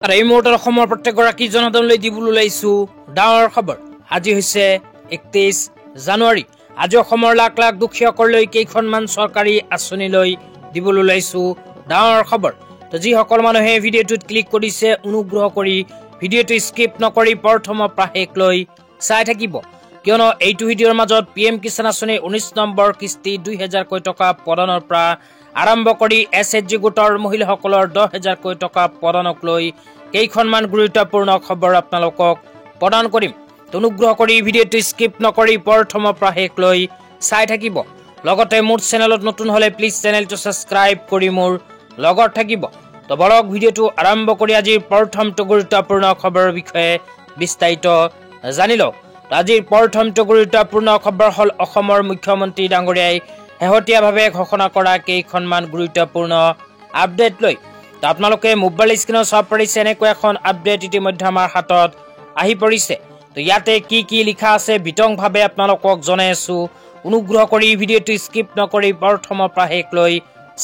R এই মুহূৰ্তত অসমৰ প্ৰত্যেকগৰাকী জনসাধাৰণলৈ দিবলৈ ওলাইছো ডাঙৰ খবৰ। আজি হৈছে 31 জানুৱাৰী। আজি অসমৰ লাখ লাখ দুখীয়াসকললৈ কেইখনমান চৰকাৰী আঁচনি লৈ দিবলৈ ওলাইছো ডাঙৰ খবৰ। তো যিসকল মানুহে ভিডিঅ'টোত ক্লিক কৰিছে অনুগ্ৰহ কৰি ভিডিঅ'টো স্কিপ নকৰি প্ৰথমৰ পৰা শেষ লৈ চাই থাকিব, কিয়নো এইটো ভিডিঅ'ৰ মাজত PM কিষাণ আঁচনি 19 নম্বৰ কিস্তি 2000 টকা প্ৰদানৰ পৰা আৰম্ভ কৰি SHG গোটৰ মহিলাসকলৰ 10,000 টকা প্ৰদানক লৈ কেইখনমান গুৰুত্বপূৰ্ণ খবৰ আপোনালোকক প্ৰদান কৰিম। অনুগ্ৰহ কৰি ভিডিঅ'টো স্কিপ নকৰি প্ৰথমৰ পৰা শেষ লৈ চাই থাকিব। লগতে মোৰ চেনেলত নতুন হলে প্লিজ চেনেলটো সাবস্ক্ৰাইব কৰি মোৰ লগত থাকিব। তো বলক ভিডিঅ'টো আৰম্ভ কৰি আজিৰ প্ৰথমটো গুৰুত্বপূৰ্ণ খবৰৰ বিষয়ে বিস্তাৰিত জানি লওক। আজিৰ প্ৰথমটো গুৰুত্বপূৰ্ণ খবৰ হল অসমৰ মুখ্যমন্ত্ৰী ডাঙৰীয়াই শেহতীয়াভাৱে ঘোষণা কৰা কেইখনমান গুৰুত্বপূৰ্ণ আপডেট লৈ। তো আপোনালোকে মোবাইল স্ক্ৰীনত চাব পাৰিছে এনেকুৱা এখন আপডেট ইতিমধ্যে আমাৰ হাতত আহি পৰিছে। তো ইয়াতে কি লিখা আছে বিতংভাৱে আপোনালোকক জনাই আছো। অনুগ্ৰহ কৰি ভিডিঅ'টো স্কিপ নকৰি প্ৰথমৰ পৰা শেষ লৈ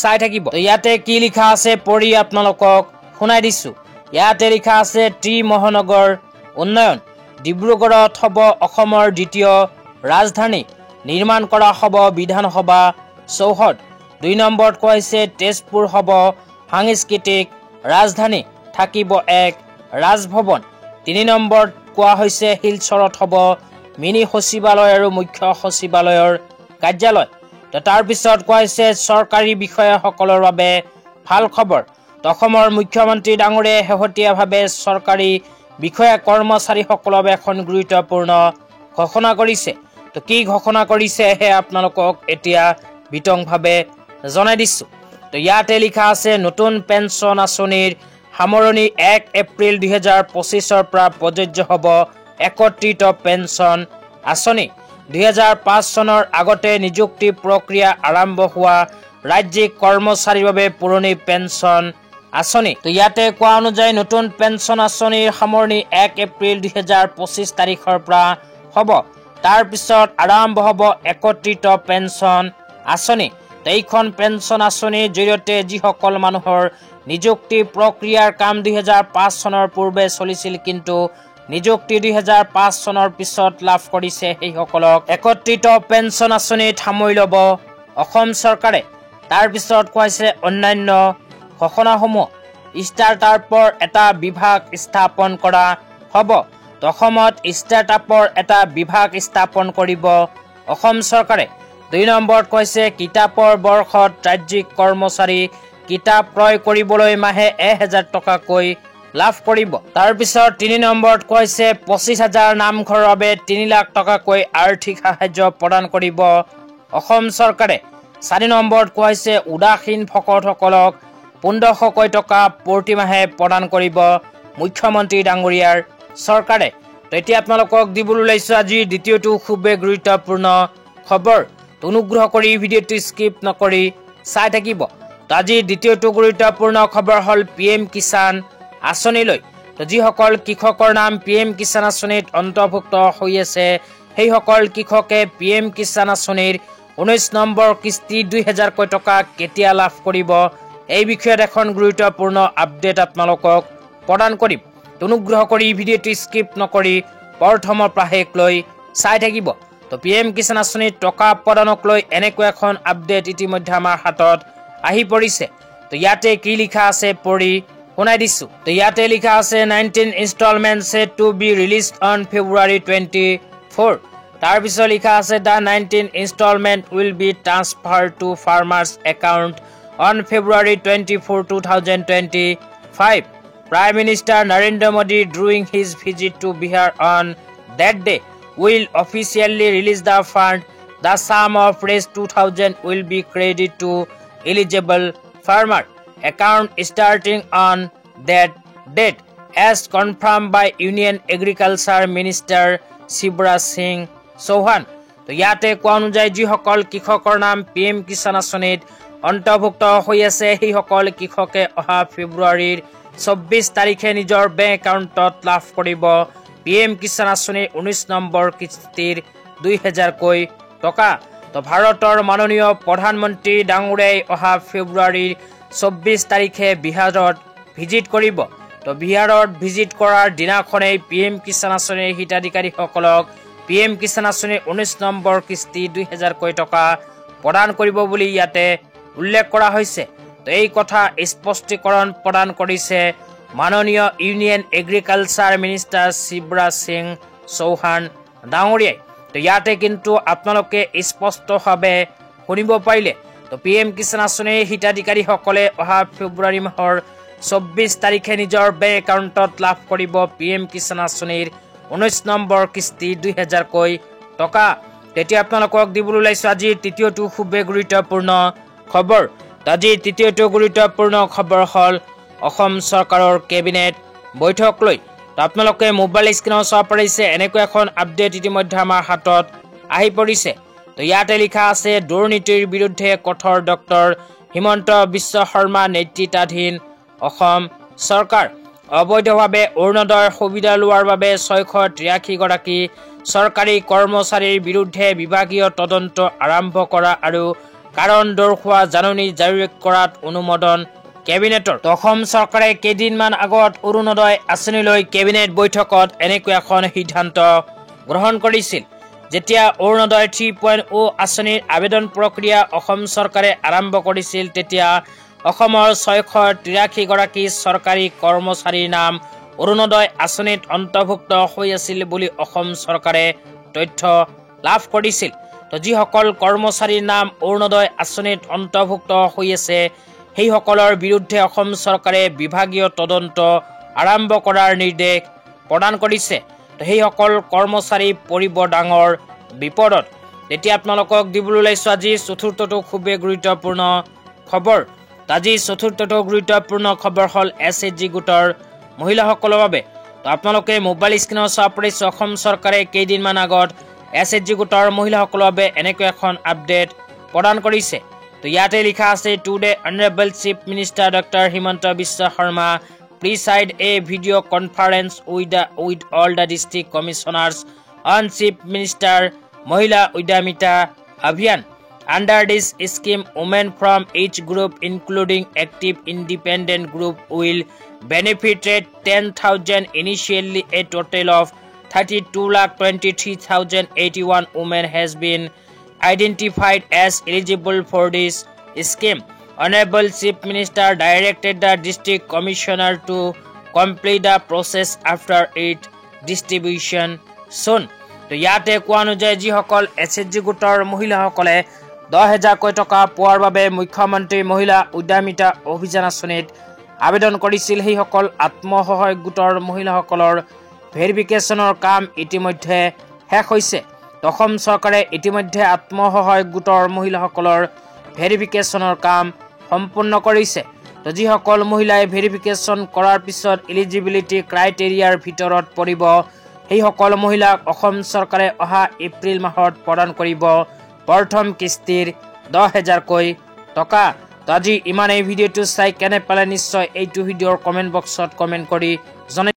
চাই থাকিব। তো ইয়াতে কি লিখা আছে পঢ়ি আপোনালোকক শুনাই দিছো। ইয়াতে লিখা আছে মহানগৰ উন্নয়ন ডিব্ৰুগড়ত হ'ব অসমৰ দ্বিতীয় ৰাজধানী, নিৰ্মাণ কৰা হ'ব বিধানসভা চৌহদ। 2 নম্বৰত কোৱা হৈছে তেজপুৰ হ'ব সাংস্কৃতিক ৰাজধানী, থাকিব এক ৰাজভৱন। 3 নম্বৰত কোৱা হৈছে শিলচৰত হ'ব মিনি সচিবালয় আৰু মুখ্য সচিবালয়ৰ কাৰ্যালয়। তো তাৰ পিছত কোৱা হৈছে চৰকাৰী বিষয়াসকলৰ বাবে ভাল খবৰ। অসমৰ মুখ্যমন্ত্ৰী ডাঙৰীয়াই শেহতীয়াভাৱে চৰকাৰী বিষয়া কৰ্মচাৰীসকলৰ বাবে এখন গুৰুত্বপূৰ্ণ ঘোষণা কৰিছে। তো কি ঘোষণা কৰিছে হে আপোনালোকক এতিয়া বিতংভাৱে জনাই দিছো। তো ইয়াতে লিখা আছে নতুন পেঞ্চন আঁচনিৰ সামৰণি 1 এপ্ৰিল 2025 পৰা প্ৰযোজ্য হ'ব একত্ৰিত পেঞ্চন আঁচনি। 2005 চনৰ আগতে নিযুক্তি প্ৰক্ৰিয়া আৰম্ভ হোৱা ৰাজ্যিক কৰ্মচাৰীৰ বাবে পুৰণি পেঞ্চন আঁচনি। তো ইয়াতে কোৱা অনুযায়ী নতুন পেঞ্চন আঁচনিৰ সামৰণি 1 এপ্ৰিল 2025 তাৰিখৰ পৰা হ'ব। তাৰ পিছত আৰম্ভ হ'ব একত্ৰিত পেঞ্চন আঁচনি। এইখন পেঞ্চন আঁচনিৰ জৰিয়তে যিসকল মানুহৰ নিযুক্তি প্ৰক্ৰিয়াৰ কাম 2005 চনৰ পূৰ্বে চলিছিল কিন্তু নিযুক্তি 2005 চনৰ পিছত লাভ কৰিছে, সেইসকলক একত্ৰিত পেঞ্চন আঁচনিত সামৰি ল'ব অসম চৰকাৰে। তাৰ পিছত কৈছে অন্যান্য ঘোষণাসমূহ ষ্টাৰ্টআপৰ এটা বিভাগ স্থাপন কৰা হ'ব। অসমত ষ্টাৰ্টআপৰ এটা বিভাগ স্থাপন কৰিব অসম চৰকাৰে। 2 নম্বৰত কৈছে কিতাপৰ বৰ্ষত ৰাজ্যিক কৰ্মচাৰী কিতাপ ক্ৰয় কৰিবলৈ মাহে 1,000 টকাকৈ লাভ কৰিব। তাৰ পিছত 3 নম্বৰত কৈছে 25,000 নামঘৰৰ বাবে 3 লাখ টকাকৈ আৰ্থিক সাহায্য প্ৰদান কৰিব অসম চৰকাৰে। 4 নম্বৰত কৈছে উদাসীন ভকতসকলক 1,500 টকা প্ৰতিমাহে প্ৰদান কৰিব মুখ্যমন্ত্ৰী ডাঙৰীয়াৰ চৰকাৰে। তো এতিয়া আপোনালোকক দিবলৈ ওলাইছো আজিৰ দ্বিতীয়টো খুবেই গুৰুত্বপূৰ্ণ খবৰ। অনুগ্ৰহ কৰি ভিডিঅ'টো স্কিপ নকৰি চাই থাকিব। তো আজিৰ দ্বিতীয়টো গুৰুত্বপূৰ্ণ খবৰ হ'ল PM কিষাণ আঁচনিলৈ। তো যিসকল কৃষকৰ নাম PM কিষাণ আঁচনিত অন্তৰ্ভুক্ত হৈ আছে সেইসকল কৃষকে PM কিষাণ আঁচনিৰ 19 নম্বৰ কিস্তি 2000 টকা কেতিয়া লাভ কৰিব এই বিষয়ত এখন গুৰুত্বপূৰ্ণ আপডেট আপোনালোকক প্ৰদান কৰিম। অনুগ্ৰহ কৰি ভিডিঅ'টো স্কিপ নকৰি প্ৰথমৰ পৰা শেষ লৈ চাই থাকিব। তো PM কিষাণ আঁচনিৰ টকা প্ৰদানক লৈ এনেকুৱা এখন আপডেট ইতিমধ্যে আমাৰ হাতত আহি পৰিছে। তো ইয়াতে কি লিখা আছে পঢ়ি শুনাই দিছো। তো ইয়াতে লিখা আছে 19 instalment set to be released on February 24। তাৰ পিছত লিখা আছে the 19 installment will be transferred to farmers account on February 24, 2025. Prime Minister Narendra Modi during his visit to Bihar on that day will officially release the fund. The sum of raised 2,000 will be credited to eligible farmer account starting on that date, as confirmed by Union Agriculture Minister Shivraj Singh Chauhan. তো ইয়াতে কোৱা অনুযায়ী যিসকল কৃষকৰ নাম PM Kisan আঁচনিত অন্তৰ্ভুক্ত হৈ আছে সেইসকল কৃষকে অহা ফেব্ৰুৱাৰীৰ 24 তাৰিখে নিজৰ বেংক একাউণ্টত লাভ কৰিব PM কিষাণ আঁচনিৰ 19 নম্বৰ কিস্তিৰ 2000 টকা। তো ভাৰতৰ মাননীয় প্ৰধানমন্ত্ৰী ডাঙৰীয়াই অহা ফেব্ৰুৱাৰীৰ 24 তাৰিখে বিহাৰত ভিজিট কৰিব। তো বিহাৰত ভিজিট কৰাৰ দিনাখনেই PM কিষাণ আঁচনিৰ হিতাধিকাৰীসকলক PM কিষাণ আঁচনিৰ 19 নম্বৰ কিস্তি 2000 কোটি টকা প্ৰদান কৰিব বুলি ইয়াতে উল্লেখ কৰা হৈছে। তো এই কথা স্পষ্টীকৰণ প্ৰদান কৰিছে মাননীয় union agriculture minister Shivraj Singh Chouhan ডাঙৰীয়াই। তো ইয়াতে কিন্তু আপোনালোকে স্পষ্টভাৱে শুনিব পাৰিলে। তো PM কিষাণ আঁচনিৰ হিতাধিকাৰীসকলে অহা ফেব্ৰুৱাৰী মাহৰ 24 তাৰিখে নিজৰ বেংক একাউণ্টত লাভ কৰিব PM কিষাণ আঁচনিৰ 19 নম্বৰ কিস্তি 2000 কোটি টকা। তেতিয়া আপোনালোকক দিবলৈ ওলাইছো আজিৰ তৃতীয়টো খুবেই গুৰুত্বপূৰ্ণ খবৰ। আজিৰ তৃতীয়টো গুৰুত্বপূৰ্ণ খবৰ হ'ল অসম চৰকাৰৰ কেবিনেট বৈঠক লৈ। তো আপোনালোকে মোবাইল স্ক্ৰীনত চাব পাৰিছে এনেকৈ এখন আপডেট ইতিমধ্যে আমাৰ হাতত আহি পৰিছে। তো ইয়াতে লিখা আছে দুৰ্নীতিৰ বিৰুদ্ধে কঠোৰ ডক্টৰ হিমন্ত বিশ্ব শৰ্মা নেতৃত্বাধীন অসম চৰকাৰ। অবৈধভাৱে অৰুণোদয়ৰ সুবিধা লোৱাৰ বাবে 683 গৰাকী চৰকাৰী কৰ্মচাৰীৰ বিৰুদ্ধে বিভাগীয় তদন্ত আৰম্ভ কৰা আৰু কাৰণ দৰ্শোৱা জাননী জাৰি কৰাত অনুমোদন কেবিনেটৰ। অসম চৰকাৰে কেইদিনমান আগত অৰুণোদয় আঁচনিলৈ কেবিনেট বৈঠকত এনেকৈ এখন সিদ্ধান্ত গ্ৰহণ কৰিছিল। যেতিয়া অৰুণোদয় 3.0 আঁচনিৰ আবেদন প্ৰক্ৰিয়া অসম চৰকাৰে আৰম্ভ কৰিছিল তেতিয়া অসমৰ 683 গৰাকী চৰকাৰী কৰ্মচাৰীৰ নাম অৰুণোদয় আঁচনিত অন্তৰ্ভুক্ত হৈ আছিল বুলি অসম চৰকাৰে তথ্য লাভ কৰিছিল। তো যিসকল কৰ্মচাৰীৰ নাম অৰুণোদয় আঁচনিত অন্তৰ্ভুক্ত হৈ আছে সেইসকলৰ বিৰুদ্ধে অসম চৰকাৰে বিভাগীয় তদন্ত আৰম্ভ কৰাৰ নিৰ্দেশ প্ৰদান কৰিছে। তো সেইসকল কৰ্মচাৰী পৰিব ডাঙৰ বিপদত। তেতিয়া আপোনালোকক দিবলৈ ওলাইছো আজি চতুৰ্থটো খুবেই গুৰুত্বপূৰ্ণ খবৰ। আজি চতুৰ্থটো গুৰুত্বপূৰ্ণ খবৰ হ'ল SHG গোটৰ মহিলাসকলৰ বাবে। তো আপোনালোকে মোবাইল স্ক্ৰীনত চাব পাৰিছে অসম চৰকাৰে কেইদিনমান আগত SHG গোটৰ মহিলাসকলৰ বাবে এনেকৈ এখন আপডেট প্ৰদান কৰিছে। তো ইয়াতে লিখা আছে today honourable chief minister doctor Himanta Biswa Sarma presided a video' conference with all the district commissioners on chief minister মহিলা উদ্যমিতা অভিযান। Under this scheme, women from each group, including active independent group, will benefit 10,000 initially. A total of 32,23,081 women has been identified as eligible for this scheme. Honorable Chief Minister directed the district commissioner to complete the process after its distribution soon. তো ইয়াতে কোৱা অনুযায়ী যিসকল SHG গোটৰ মহিলাসকলে 10,000 কোটি টকা পোৱাৰ বাবে মুখ্যমন্ত্ৰী মহিলা উদ্যমিতা অভিযান আঁচনিত আবেদন কৰিছিল সেইসকল আত্মসহায়ক গোটৰ মহিলাসকলৰ ভেৰিফিকেশ্যনৰ কাম ইতিমধ্যে শেষ হৈছে। অসম চৰকাৰে ইতিমধ্যে আত্মসহায়ক গোটৰ মহিলাসকলৰ ভেৰিফিকেশ্যনৰ কাম সম্পূৰ্ণ কৰিছে। তো যিসকল মহিলাই ভেৰিফিকেশ্যন কৰাৰ পিছত এলিজিবিলিটি ক্ৰাইটেৰিয়াৰ ভিতৰত পৰিব সেইসকল মহিলাক অসম চৰকাৰে অহা এপ্ৰিল মাহত প্ৰদান কৰিব প্ৰথম কিস্তিৰ 10,000 কোটি টকা। তো আজি ইমানেই ভিডিঅ'টো চাই কেনে পালে নিশ্চয় এইটো ভিডিঅ'ৰ কমেণ্ট বক্সত কমেণ্ট কৰি জনাই